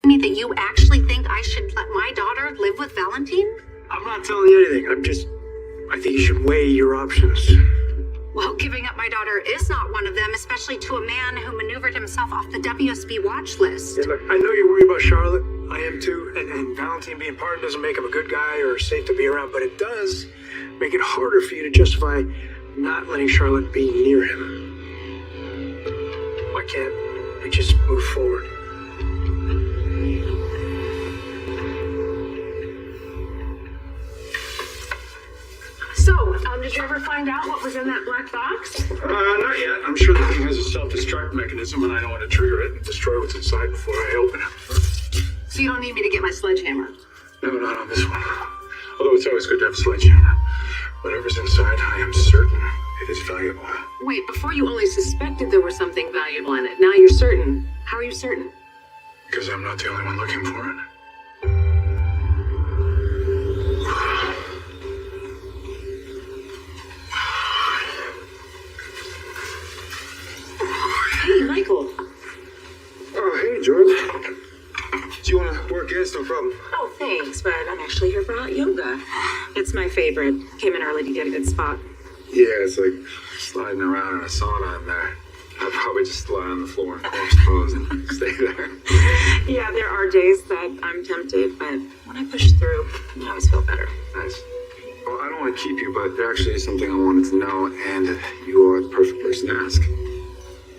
me that you actually think I should let my daughter live with Valentine? I'm not telling you anything. I think you should weigh your options. Well, giving up my daughter is not one of them, especially to a man who maneuvered himself off the WSB watch list. Yeah, look, I know you're worried about Charlotte. I am too. And Valentine being pardoned doesn't make him a good guy or safe to be around, but it does make it harder for you to justify not letting Charlotte be near him. Why can't we just move forward? So, did you ever find out what was in that black box? Not yet. I'm sure the thing has a self-destruct mechanism, and I know how to trigger it and destroy what's inside before I open it. So you don't need me to get my sledgehammer? No, not on this one. Although it's always good to have a sledgehammer. Whatever's inside, I am certain it is valuable. Wait, before you only suspected there was something valuable in it. Now you're certain. How are you certain? Because I'm not the only one looking for it. Hey, Michael. Oh, hey, George. Do you want to work in? It's no problem. Oh, thanks, but I'm actually here for hot yoga. It's my favorite. Came in early to get a good spot. Yeah, it's like sliding around in a sauna in there. I'd probably just lie on the floor, wash clothes, and stay there. Yeah, there are days that I'm tempted, but when I push through, I always feel better. Nice. Well, I don't want to keep you, but there actually is something I wanted to know, and you are the perfect person to ask.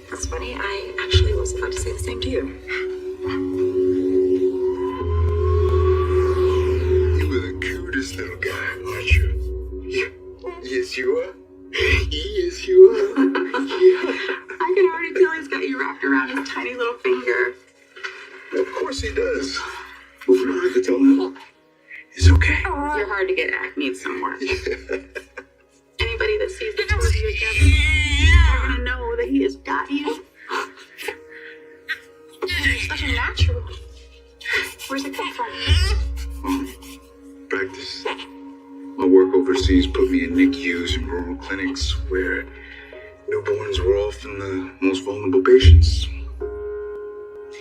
That's funny. I actually was about to say the same to you. You are the cutest little guy, aren't you? Yes, you are. Yes, you are. Yeah. I can already tell he's got you wrapped around his tiny little finger. Of course he does. But we don't have to tell him. It's okay. You're hard to get acne somewhere. Yeah. Anybody that sees the two of you together are gonna know that he has got you. Such a natural. Where's it come from? Practice. My work overseas put me in NICUs and rural clinics where newborns were often the most vulnerable patients.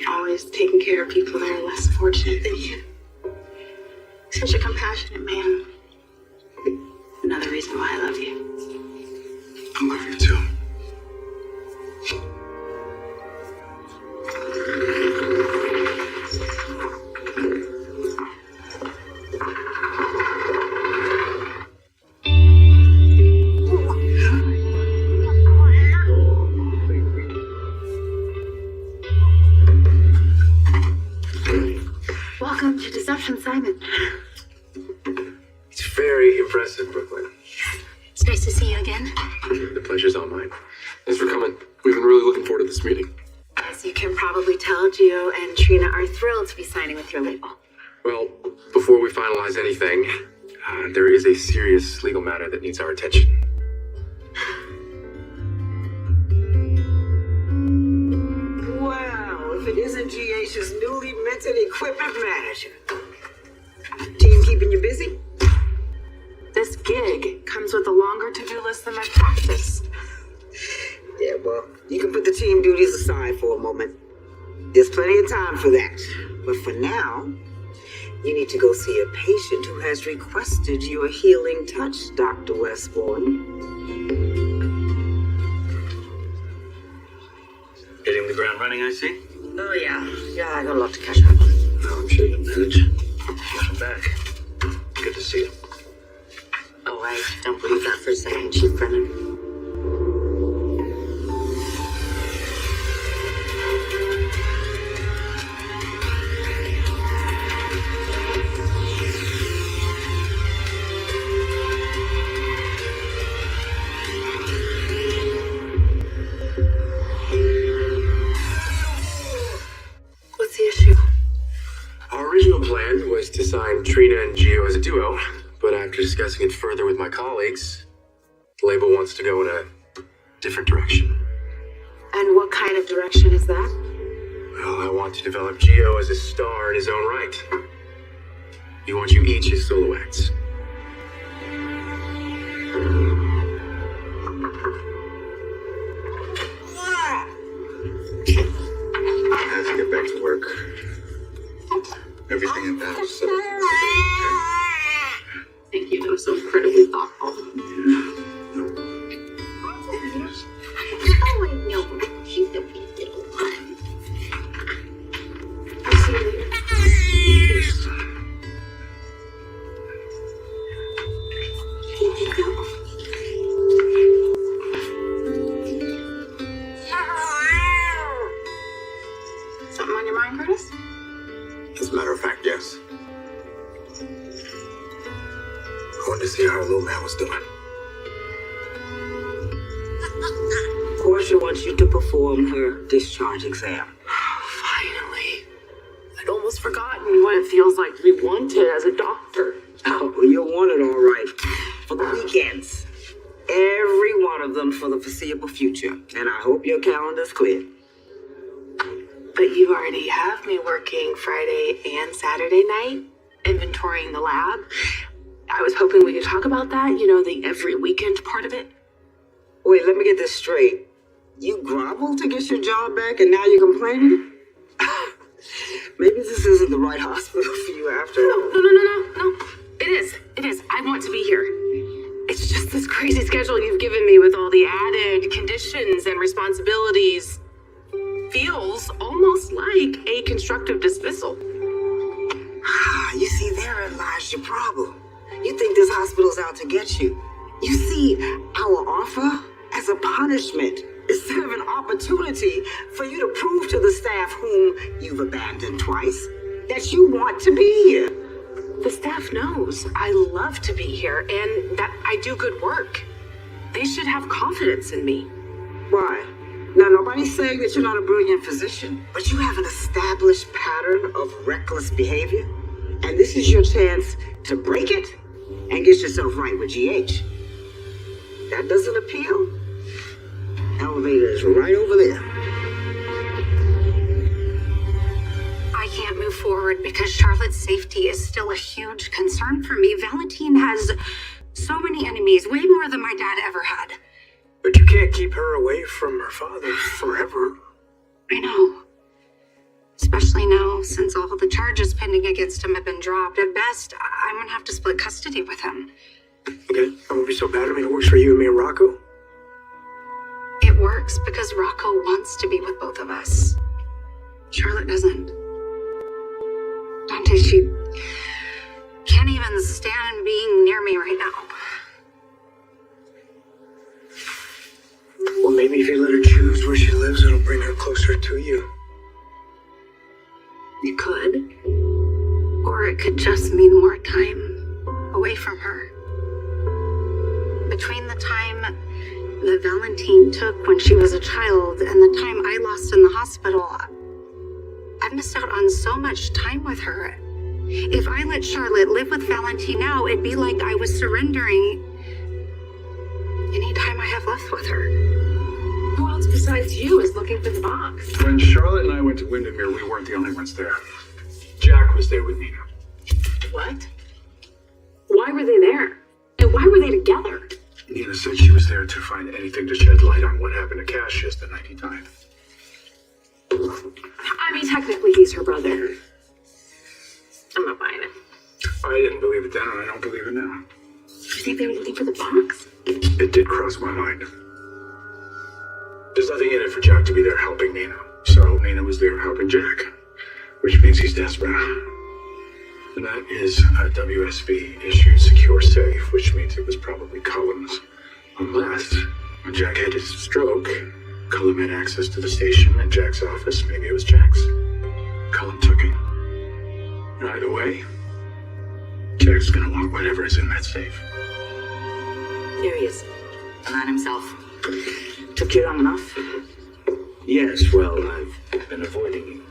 Always taking care of people that are less fortunate than you. Such a compassionate man. Another reason why I love you. I love you too. Welcome to Deception, Simon. It's very impressive, Brooklyn. It's nice to see you again. The pleasure's all mine. Thanks for coming. We've been really looking forward to this meeting. As you can probably tell, Gio and Trina are thrilled to be signing with your label. Well, before we finalize anything, there is a serious legal matter that needs our attention. Wow, if it isn't GH's newly minted equipment manager. Team keeping you busy? This gig comes with a longer to-do list than my practice. Yeah, well, you can put the team duties aside for a moment. There's plenty of time for that. But for now, you need to go see a patient who has requested your healing touch, Dr. Westbourne. Hitting the ground running, I see. Oh, yeah. Yeah, I got a lot to catch up on. No, I'm sure you'll manage. Welcome back. Good to see you. Oh, I don't believe that for a second, Chief Brennan. What's the issue? Our original plan was to sign Trina and Gio as a duo, but after discussing it further with my colleagues, the label wants to go in a different direction. And what kind of direction is that? Well, I want to develop Gio as a star in his own right. We want you each as solo acts. I have to get back to work. Everything in that was set up. Thank you. That was so incredibly thoughtful. Oh, I know. She's the little one. I'll see you later. Something on your mind, Curtis? As a matter of fact, yes. I wanted to see how our little man was doing. Portia wants you to perform her discharge exam. Finally. I'd almost forgotten what it feels like to be wanted as a doctor. Oh, well, you'll want it all right. For the weekends. Every one of them for the foreseeable future. And I hope your calendar's clear. But you already have me working Friday and Saturday night, inventorying the lab. I was hoping we could talk about that, the every weekend part of it. Wait, let me get this straight. You groveled to get your job back and now you're complaining? Maybe this isn't the right hospital for you after all. No. It is. I want to be here. It's just this crazy schedule you've given me with all the added conditions and responsibilities. Feels almost like a constructive dismissal. You see, therein lies your problem. You think this hospital's out to get you. You see our offer as a punishment instead of an opportunity for you to prove to the staff whom you've abandoned twice that you want to be here. The staff knows I love to be here and that I do good work. They should have confidence in me. Why? Now, nobody's saying that you're not a brilliant physician, but you have an established pattern of reckless behavior, and this is your chance to break it and get yourself right with GH. That doesn't appeal? Elevator is right over there. I can't move forward because Charlotte's safety is still a huge concern for me. Valentine has so many enemies, way more than my dad ever had. But you can't keep her away from her father forever. I know. Especially now, since all the charges pending against him have been dropped. At best, I'm gonna have to split custody with him. Okay, that won't be so bad. I mean, it works for you and me and Rocco. It works because Rocco wants to be with both of us. Charlotte doesn't. Dante, she can't even stand being near me right now. Well, maybe if you let her choose where she lives, it'll bring her closer to you. It could. Or it could just mean more time away from her. Between the time that Valentine took when she was a child and the time I lost in the hospital, I've missed out on so much time with her. If I let Charlotte live with Valentine now, it'd be like I was surrendering any time I have left with her. Who else besides you is looking for the box? When Charlotte and I went to Windermere, we weren't the only ones there. Jack was there with Nina. What? Why were they there? And why were they together? Nina said she was there to find anything to shed light on what happened to Cassius the night he died. I mean, technically he's her brother. I'm not buying it. I didn't believe it then, and I don't believe it now. Do you think they were looking for the box? It did cross my mind. There's nothing in it for Jack to be there helping Nina. So Nina was there helping Jack, which means he's desperate. And that is a WSB-issued secure safe, which means it was probably Cullum's. Unless, when Jack had his stroke, Cullum had access to the station and Jack's office. Maybe it was Jack's. Cullum took it. Either way, Jack's gonna want whatever is in that safe. There he is. The man himself. Took you long enough? Yes, well, I've been avoiding you.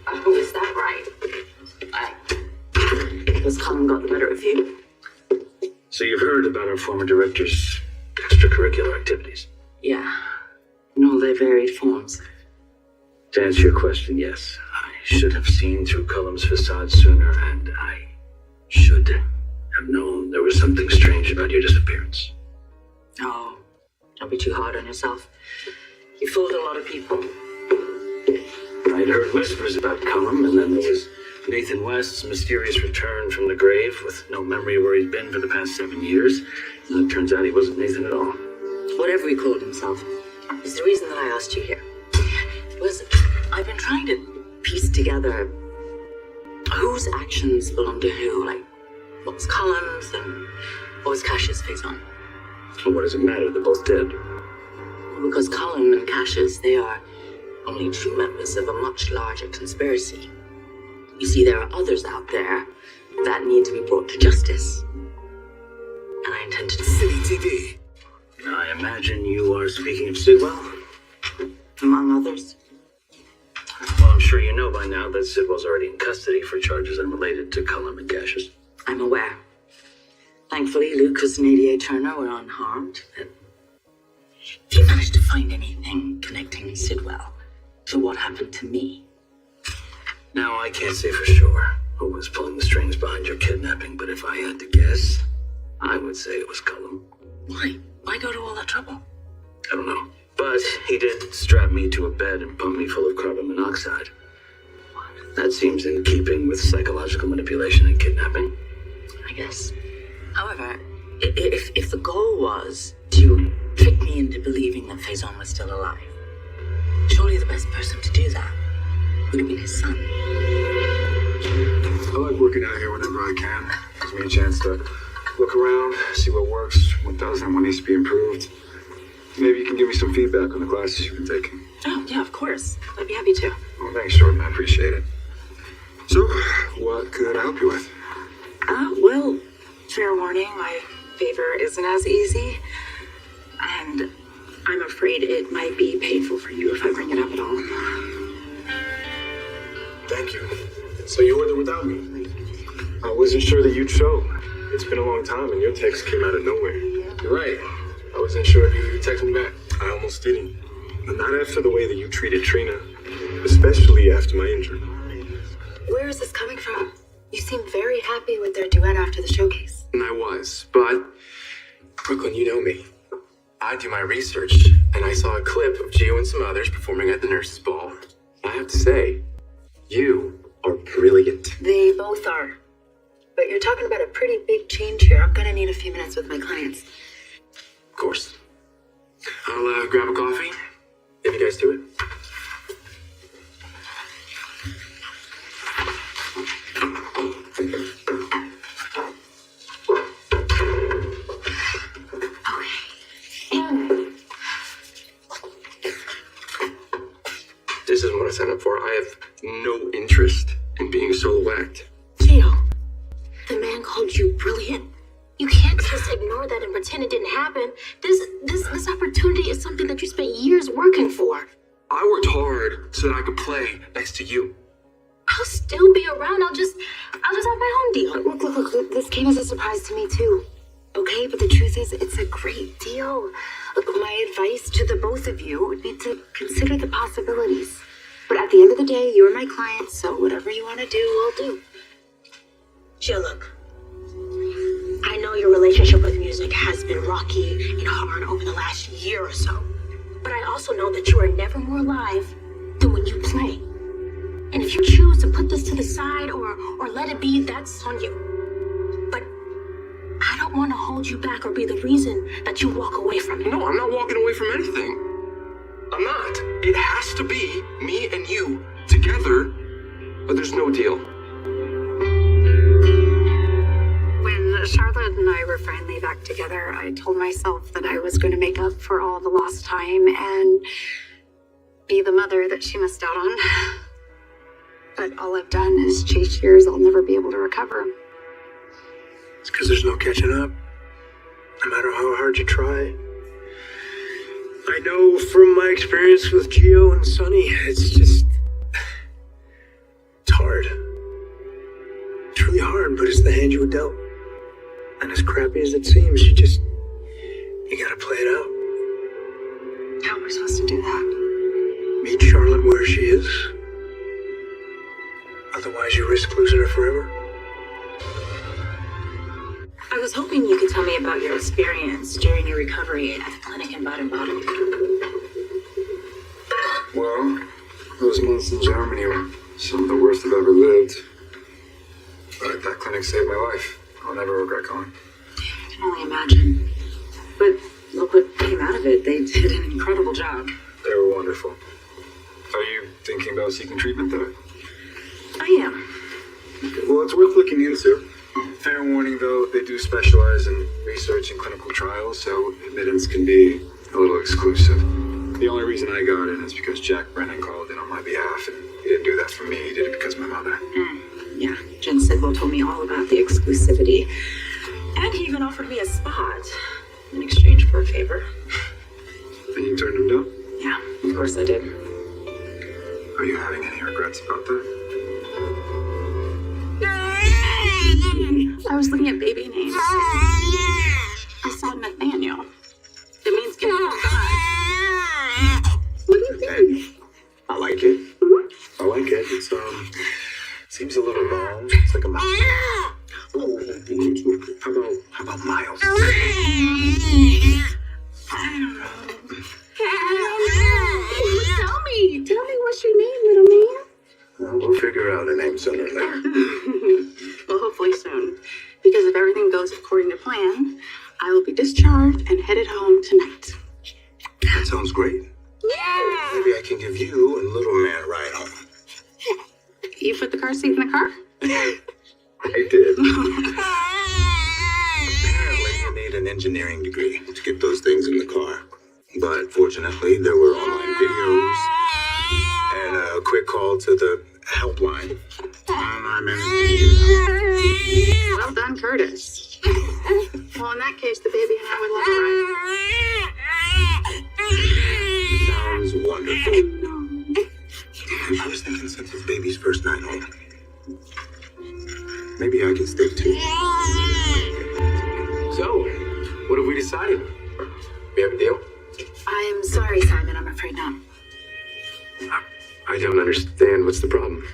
Oh, is that right? Has Colin got the better of you? So you've heard about our former director's extracurricular activities? Yeah. In all their varied forms. To answer your question, yes. I should have seen through Cullum's facade sooner, and I should have known there was something strange about your disappearance. Oh, don't be too hard on yourself. You fooled a lot of people. I'd heard whispers about Cullum, and then there was Nathan West's mysterious return from the grave with no memory of where he'd been for the past 7 years. And it turns out he wasn't Nathan at all. Whatever he called himself, is the reason that I asked you here. I've been trying to piece together whose actions belong to who, like what was Cullum's and what was Cash's face on. Well, what does it matter? They're both dead. Because Cullum and Cash's, they are only two members of a much larger conspiracy. You see, there are others out there that need to be brought to justice. And I intend to... City TV. I imagine you are speaking of Sidwell? Among others. Well, I'm sure you know by now that Sidwell's already in custody for charges unrelated to Cullum and Cash's. I'm aware. Thankfully, Lucas and ADA Turner were unharmed. Have you managed to find anything connecting Sidwell to what happened to me? Now, I can't say for sure who was pulling the strings behind your kidnapping, but if I had to guess, I would say it was Cullum. Why? Why go to all that trouble? I don't know. But he did strap me to a bed and pump me full of carbon monoxide. That seems in keeping with psychological manipulation and kidnapping. I guess. However, if the goal was to trick me into believing that Faison was still alive, surely the best person to do that would have been his son. I like working out here whenever I can. Gives me a chance to look around, see what works, what doesn't, what needs to be improved. Maybe you can give me some feedback on the classes you've been taking. Oh, yeah, of course. I'd be happy to. Well, thanks, Jordan. I appreciate it. So, what could I help you with? Well, fair warning, my favor isn't as easy. And I'm afraid it might be painful for you if I bring it up at all. Thank you. So you ordered without me? I wasn't sure that you'd show. It's been a long time and your text came out of nowhere. You're right. I wasn't sure if you'd text me back. I almost didn't. But not after the way that you treated Trina. Especially after my injury. Where is this coming from? You seem very happy with their duet after the showcase. And I was, but Brooklyn, you know me. I do my research, and I saw a clip of Gio and some others performing at the nurses' ball. I have to say, you are brilliant. They both are. But you're talking about a pretty big change here. I'm gonna need a few minutes with my clients. Of course. I'll grab a coffee if you guys do it. This isn't what I signed up for. I have no interest in being a solo act. Gio, the man called you brilliant. You can't just ignore that and pretend it didn't happen. This opportunity is something that you spent years working for. I worked hard so that I could play next to you. I'll still be around. I'll just have my own deal. Look, this came as a surprise to me too. Okay, but the truth is, it's a great deal. Look, my advice to the both of you would be to consider the possibilities. But at the end of the day, you're my client, so whatever you want to do, we'll do. Gio, look. I know your relationship with music has been rocky and hard over the last year or so. But I also know that you are never more alive than when you play. And if you choose to put this to the side or let it be, that's on you. But I don't want to hold you back or be the reason that you walk away from it. No, I'm not walking away from anything. I'm not. It has to be me and you together, but there's no deal. When Charlotte and I were finally back together, I told myself that I was going to make up for all the lost time and be the mother that she missed out on. But all I've done is chase years I'll never be able to recover. It's because there's no catching up. No matter how hard you try. I know from my experience with Gio and Sonny, it's hard. It's really hard, but it's the hand you were dealt. And as crappy as it seems, you gotta play it out. How am I supposed to do that? Meet Charlotte where she is. Otherwise, you risk losing her forever. I was hoping you could tell me about your experience during your recovery at the clinic in Baden-Baden. Well, those months in Germany were some of the worst I've ever lived. clinic saved my life. I'll never regret going. I can only imagine. But look what came out of it. They did an incredible job. They were wonderful. Are you thinking about seeking treatment, though? I am. Well, it's worth looking into. Fair warning, though, they do specialize in research and clinical trials, so admittance can be a little exclusive. The only reason I got in is because Jack Brennan called in on my behalf, and he didn't do that for me. He did it because of my mother. Yeah, Jen Sidwell told me all about the exclusivity. And he even offered me a spot in exchange for a favor. And you turned him down? Yeah, of course I did. Are you having any regrets about that? I was looking at baby names. I saw Nathaniel. It means gift from God. What do you think? I like it. I like it. It's, seems a little long. It's like a mouse. How about Miles? Tell me what's your name, little man? We'll figure out a name sooner or later. Well, hopefully soon. Because if everything goes according to plan, I will be discharged and headed home tonight. That sounds great. Maybe I can give you and little man a ride home. You put the car seat in the car? I did. Apparently, you need an engineering degree to get those things in the car. But fortunately, there were online videos and a quick call to the helpline. And I managed to get it out. Well done, Curtis. Well, in that case, the baby and I would love a ride. Sounds wonderful. I was thinking since it's baby's first night home, maybe I can stay too. So, what have we decided? We have a deal? I am sorry, Simon. I'm afraid not. I don't understand. What's the problem?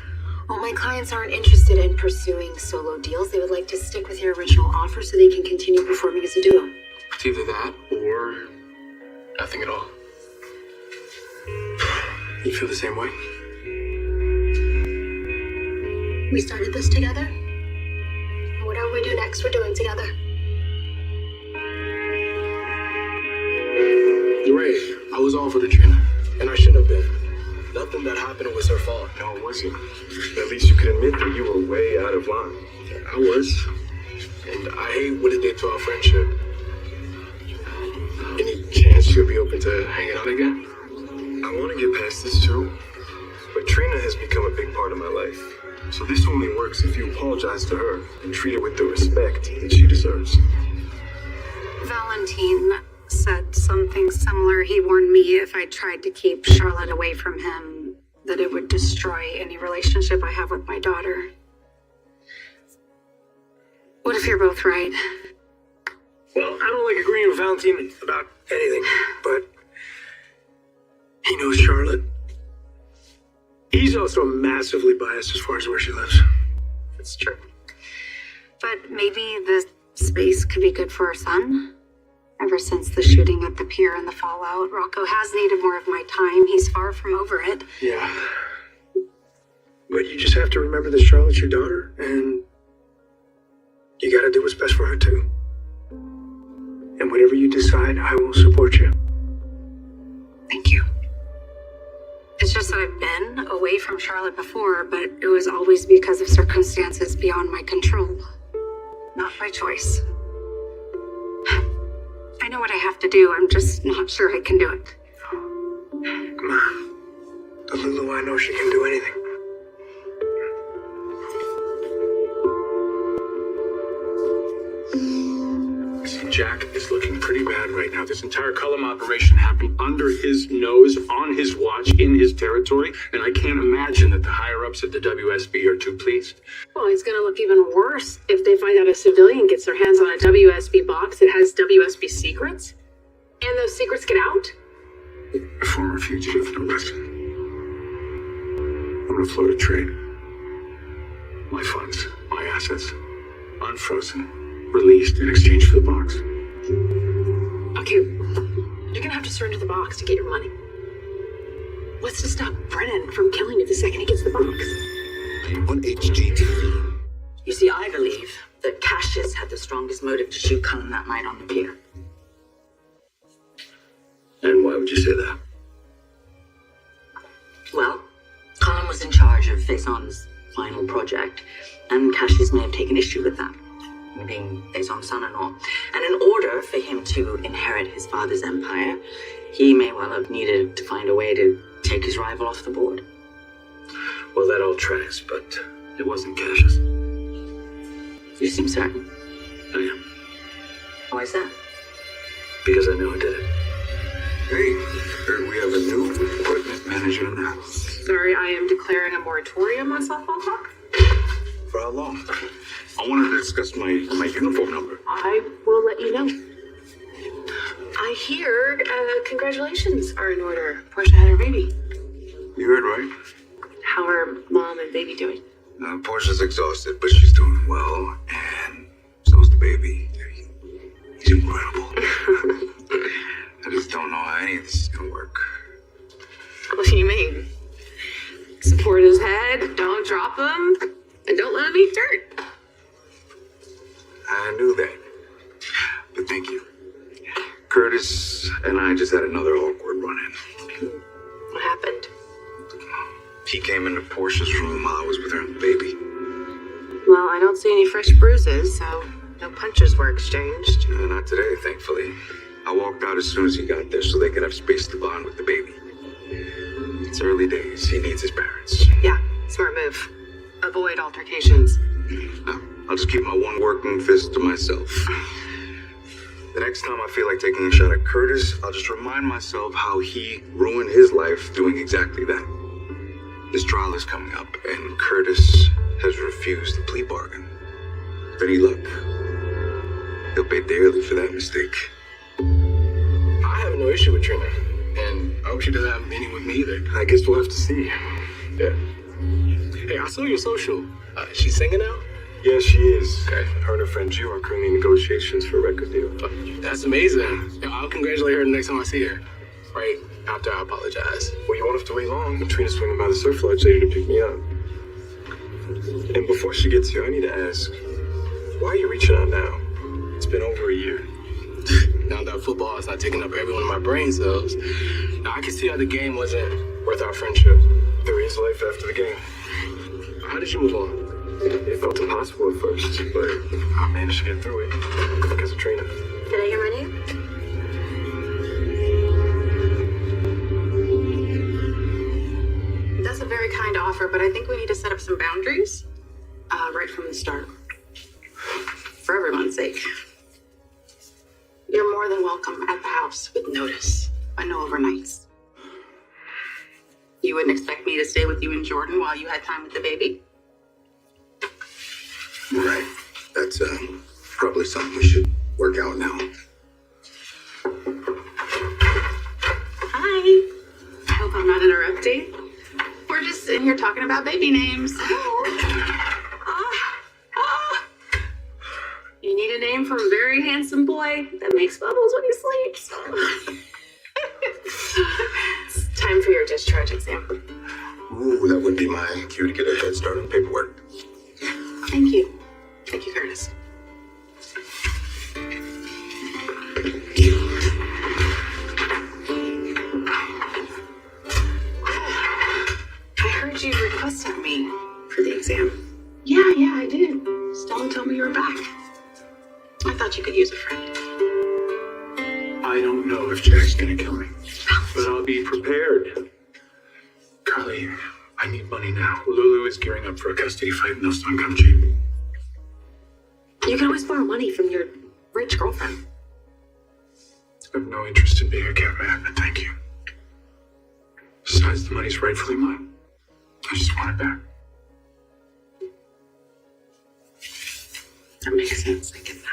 Well, my clients aren't interested in pursuing solo deals. They would like to stick with your original offer so they can continue performing as a duo. It's either that or nothing at all. You feel the same way? We started this together. And whatever we do next, we're doing together. You're right. I was all for Katrina, and I shouldn't have been. Nothing that happened was her fault. No, it wasn't. At least you could admit that you were way out of line. I was. And I hate what it did to our friendship. Any chance you'll be open to hanging out again? I want to get past this too. But Trina has become a big part of my life. So this only works if you apologize to her and treat her with the respect that she deserves. Valentine said something similar. He warned me if I tried to keep Charlotte away from him, that it would destroy any relationship I have with my daughter. What if you're both right? Well, I don't like agreeing with Valentine about anything, but he knows Charlotte. He's also massively biased as far as where she lives. It's true. But maybe the space could be good for our son. Ever since the shooting at the pier and the fallout, Rocco has needed more of my time. He's far from over it. Yeah. But you just have to remember that Charlotte's your daughter, and you gotta do what's best for her too. And whatever you decide, I will support you. Thank you. It's just that I've been away from Charlotte before, but it was always because of circumstances beyond my control. Not by choice. I know what I have to do, I'm just not sure I can do it. Come on. The Lulu I know she can do anything. Jack is looking pretty bad right now. This entire Cullum operation happened under his nose, on his watch, in his territory, and I can't imagine that the higher-ups at the WSB are too pleased. Well, it's going to look even worse if they find out a civilian gets their hands on a WSB box that has WSB secrets, and those secrets get out. A former fugitive arrested. I'm gonna float a trade. My funds, my assets, unfrozen, released in exchange for the box. Okay, you're gonna have to surrender the box to get your money. What's to stop Brennan from killing you the second he gets the box? On HGTV. You see, I believe strongest motive to shoot Cullen that night on the pier. And why would you say that? Well, Cullen was in charge of Faison's final project, and Cassius may have taken issue with that, being Faison's son-in-law. And in order for him to inherit his father's empire, he may well have needed to find a way to take his rival off the board. Well, that all tracks, but it wasn't Cassius. You seem certain. I am. Why is that? Because I know who did it. Hey, heard we have a new equipment manager in the house. Sorry, I am declaring a moratorium on softball talk. For how long? I wanted to discuss my uniform number. I will let you know. I hear congratulations are in order. Portia had her baby. You heard right. How are mom and baby doing? Portia's exhausted, but she's doing well, and so's the baby. He's incredible. I just don't know how any of this is gonna work. What do you mean? Support his head, don't drop him, and don't let him eat dirt. I knew that. But thank you. Curtis and I just had another awkward run-in. What happened? He came into Portia's room while I was with her and the baby. Well, I don't see any fresh bruises, so no punches were exchanged. Not today, thankfully. I walked out as soon as he got there so they could have space to bond with the baby. It's early days. He needs his parents. Yeah, smart move. Avoid altercations. No, I'll just keep my one working fist to myself. The next time I feel like taking a shot at Curtis, I'll just remind myself how he ruined his life doing exactly that. This trial is coming up, and Curtis has refused the plea bargain. With any luck, he'll pay dearly for that mistake. I have no issue with Trina, and I hope she doesn't have any with me either. I guess we'll have to see. Yeah. Hey, I saw your social. She's singing now? Yes, she is. Okay. Her and her friend Gio are currently in negotiations for a record deal. That's amazing. I'll congratulate her the next time I see her. Right after I apologize. Well, you won't have to wait long. Trina's swinging by the surf lodge later to pick me up. And before she gets here, I need to ask, why are you reaching out now? It's been over a year. Now that football is not taking up every one of my brain cells, now I can see how the game wasn't worth our friendship. There is life after the game. How did you move on? It felt impossible at first, but I managed to get through it because of Trina. Did I hear my name? That's a very kind offer, but I think we need to set up some boundaries right from the start. For everyone's sake. You're more than welcome at the house with notice, but no overnights. You wouldn't expect me to stay with you in Jordan while you had time with the baby? Right. That's probably something we should work out now. Hi. I hope I'm not interrupting. We're just sitting here talking about baby names. You need a name for a very handsome boy that makes bubbles when he sleeps. It's time for your discharge exam. Ooh, that would be my cue to get a head start on paperwork. Thank you. Thank you, Curtis. I heard you requested me for the exam. Yeah, I did. Stella told me you were back. I thought you could use a friend. I don't know if Jack's gonna kill me, but I'll be prepared. Carly, I need money now. Lulu is gearing up for a custody fight and those don't come cheap. You can always borrow money from your rich girlfriend. I have no interest in being a catman, but thank you. Besides, the money's rightfully mine. I just want it back. That makes sense. I get that.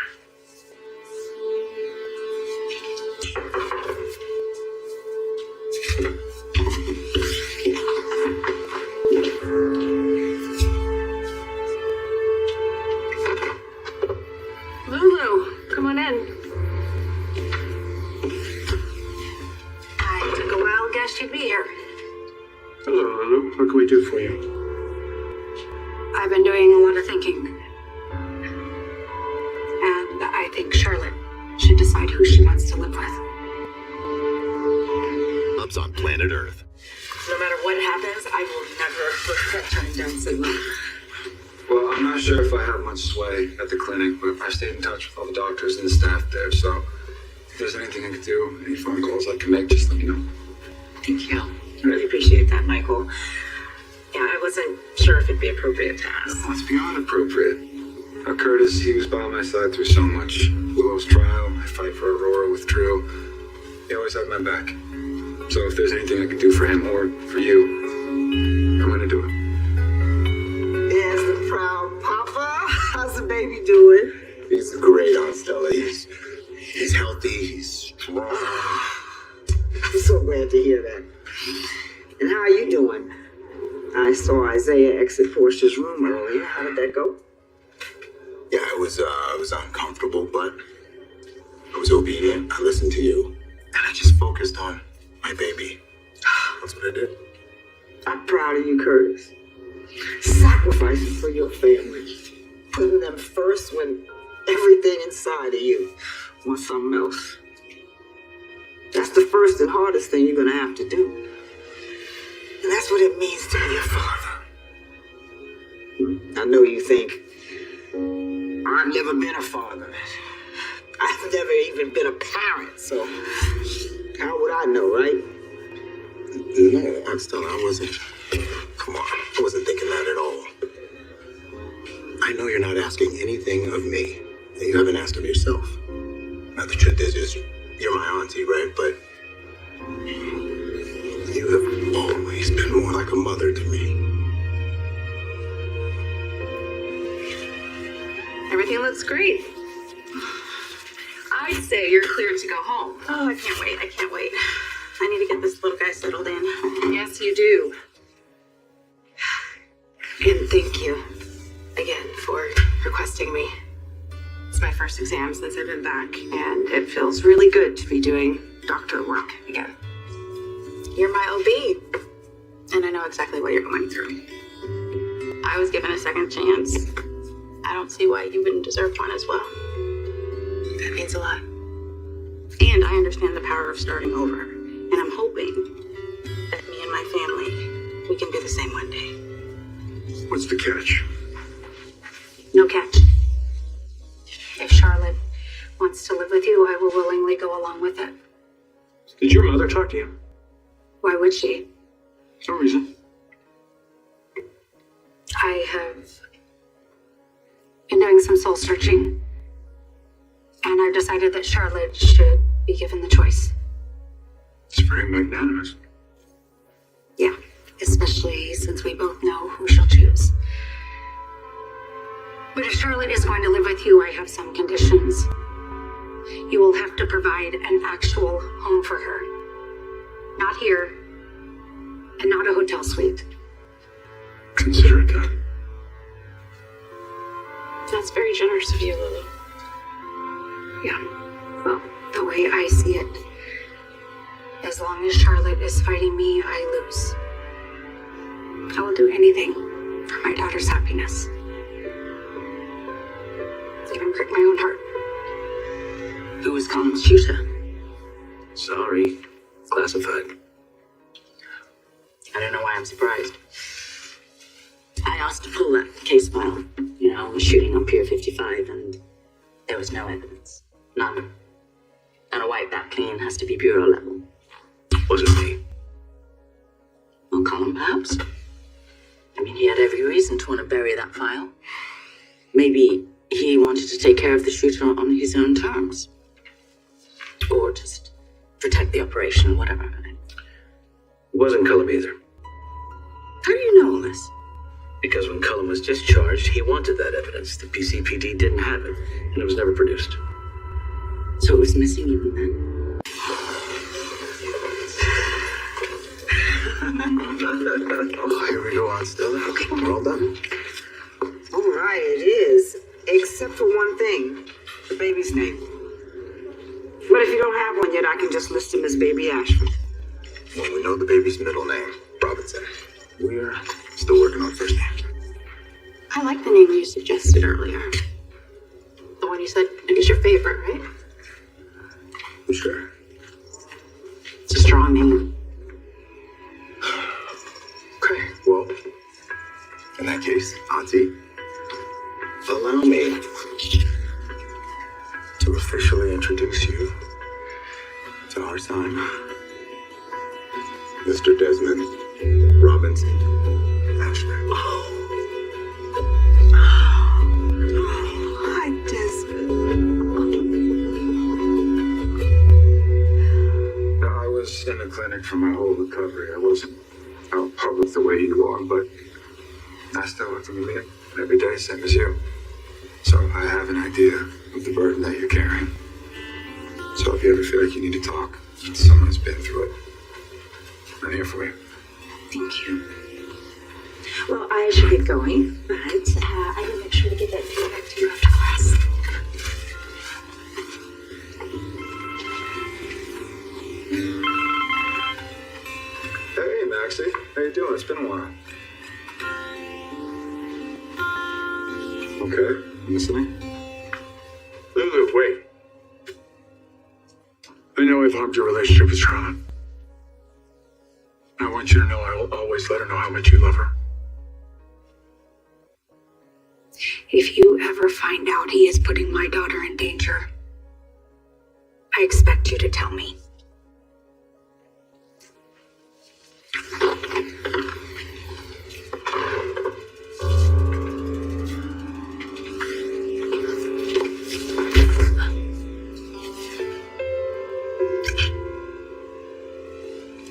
Lulu, come on in. I took a wild guess you'd be here. Hello, Lulu. What can we do for you? I've been doing a lot of thinking. And planet Earth. No matter what happens, I will never regret turning down Sigma. Well, I'm not sure if I have much sway at the clinic, but I stayed in touch with all the doctors and the staff there, so if there's anything I could do, any phone calls I can make, just let me know. Thank you. I really appreciate that, Michael. Yeah, I wasn't sure if it'd be appropriate to ask. No, it's beyond appropriate. Curtis, he was by my side through so much. Willow's trial, my fight for Aurora with Drew. He always had my back. So if there's anything I can do for him or for you, I'm gonna do it. There's the proud papa. How's the baby doing? He's great, Aunt Stella. He's healthy, he's strong. I'm so glad to hear that. And how are you doing? I saw Isaiah exit Portia's room earlier. How did that go? Yeah, it was uncomfortable, but I was obedient. I listened to you, and I just focused on my baby. That's what I did. I'm proud of you, Curtis. Sacrificing for your family. Putting them first when everything inside of you wants something else. That's the first and hardest thing you're going to have to do. And that's what it means to be a father. I know you think, I've never been a father. I've never even been a parent, so how would I know, right? No, Aunt Stella, I wasn't. Come on, I wasn't thinking that at all. I know you're not asking anything of me that you haven't asked of yourself. Now, the truth is you're my auntie, right? But you have always been more like a mother to me. Everything looks great. I'd say you're clear to go home. Oh, I can't wait. I can't wait. I need to get this little guy settled in. Yes, you do. And thank you again for requesting me. It's my first exam since I've been back, and it feels really good to be doing doctor work again. You're my OB, and I know exactly what you're going through. I was given a second chance. I don't see why you wouldn't deserve one as well. That means a lot. And I understand the power of starting over, and I'm hoping that me and my family, we can do the same one day. What's the catch? No catch. If Charlotte wants to live with you, I will willingly go along with it. Did your mother talk to you? Why would she? No reason. I have been doing some soul searching, and I've decided that Charlotte should be given the choice. It's very magnanimous. Yeah, especially since we both know who she'll choose. But if Charlotte is going to live with you, I have some conditions. You will have to provide an actual home for her. Not here, and not a hotel suite. Consider it done. That's very generous of you, Lily. Yeah, well, the way I see it, as long as Charlotte is fighting me, I lose. I will do anything for my daughter's happiness. Even break my own heart. Who was Colin's shooter? Sorry. It's classified. I don't know why I'm surprised. I asked to pull that case file, shooting on Pier 55, and there was no evidence. None. And a wipe that clean has to be bureau level. Wasn't me. Well, Colin, perhaps. I mean, he had every reason to want to bury that file. Maybe he wanted to take care of the shooter on his own terms. Or just protect the operation, whatever. It wasn't Cullum either. How do you know all this? Because when Cullum was discharged, he wanted that evidence. The PCPD didn't have it, and it was never produced. So it was missing even then? Oh, here we go, Aunt Stella. Okay, we're all done. All right, it is. Except for one thing, the baby's name. But if you don't have one yet, I can just list him as Baby Ashford. Well, we know the baby's middle name, Robinson. We're still working on first name. I like the name you suggested earlier. The one you said is your favorite, right? Sure. It's a strong name. In that case, Auntie, allow me to officially introduce you to our son, Mr. Desmond Robinson Ashner. Hi, Desmond. I was in the clinic for my whole recovery. I wasn't out public the way you are, but I still look from you every day, same as you. So I have an idea of the burden that you're carrying. So if you ever feel like you need to talk to someone who's been through it, I'm here for you. Thank you. Well, I should get going, but I will make sure to get that feedback to you after class. Hey, Maxie. How you doing? It's been a while. Okay, I'm listening. Lulu, wait. I know I've harmed your relationship with Charlotte. I want you to know I will always let her know how much you love her. If you ever find out he is putting my daughter in danger, I expect you to tell me.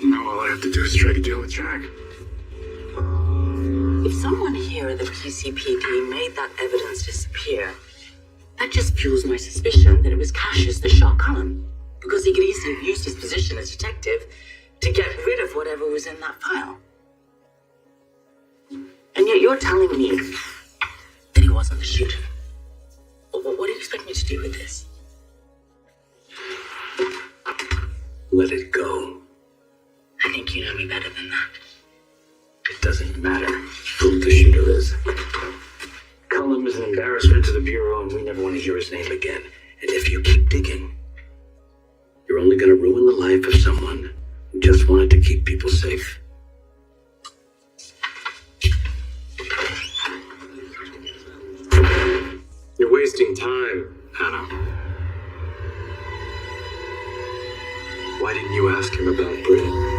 Now all I have to do is strike a deal with Jack. If someone here at the PCPD made that evidence disappear, that just fuels my suspicion that it was Cassius that shot Cullen, because he could easily have used his position as detective to get rid of whatever was in that file. And yet you're telling me that he wasn't the shooter. What do you expect me to do with this? Let it go. I think you know me better than that. It doesn't matter who the shooter is. Cullum is an embarrassment to the Bureau, and we never want to hear his name again. And if you keep digging, you're only going to ruin the life of someone who just wanted to keep people safe. You're wasting time, Anna. Why didn't you ask him about Britt?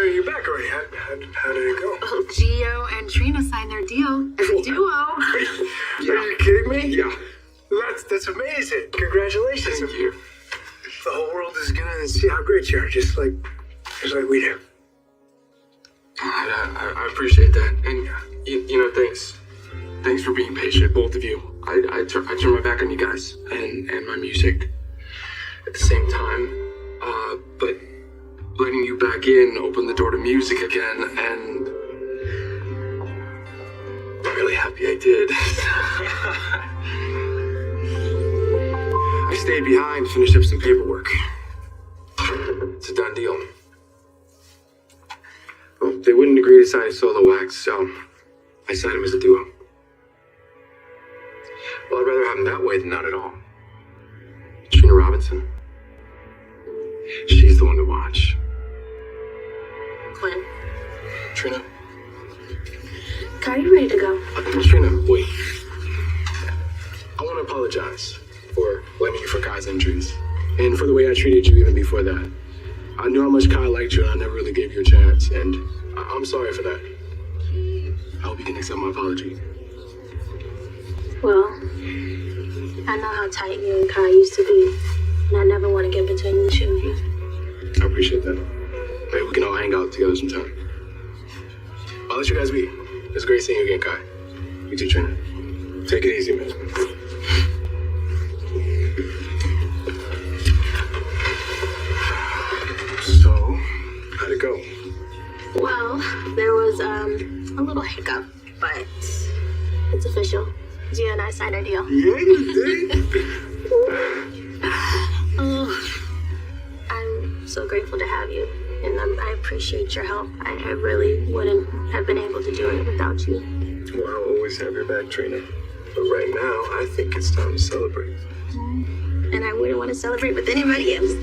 You're back already. How did it go? Well, Gio and Trina signed their deal as a duo. Are you kidding me? Yeah. That's amazing. Congratulations. Thank you. The whole world is gonna see how great you are, just like we do. I appreciate that. And, you know, thanks. Thanks for being patient, both of you. I turned my back on you guys and my music at the same time. But letting you back in opened the door to music again, and I'm really happy I did. I stayed behind, finished up some paperwork. It's a done deal. Well, they wouldn't agree to sign a solo act, so I signed him as a duo. Well, I'd rather have him that way than not at all. Trina Robinson. She's the one to watch. Quinn, Trina? are you ready to go? Trina, wait. I want to apologize for blaming you for Kai's injuries. And for the way I treated you even before that. I knew how much Kai liked you and I never really gave you a chance. And I'm sorry for that. I hope you can accept my apology. Well, I know how tight you and Kai used to be, and I never want to get between the two of you. I appreciate that. Maybe we can all hang out together sometime. I'll let you guys be. It's great seeing you again, Kai. You too, Trina. Take it easy, man. So, how'd it go? Well, there was a little hiccup, but it's official. Gia and I signed our deal. Yeah, you did. I'm so grateful to have you, and I appreciate your help. I really wouldn't have been able to do it without you. Well, I'll always have your back, Trina. But right now, I think it's time to celebrate. And I wouldn't want to celebrate with anybody else.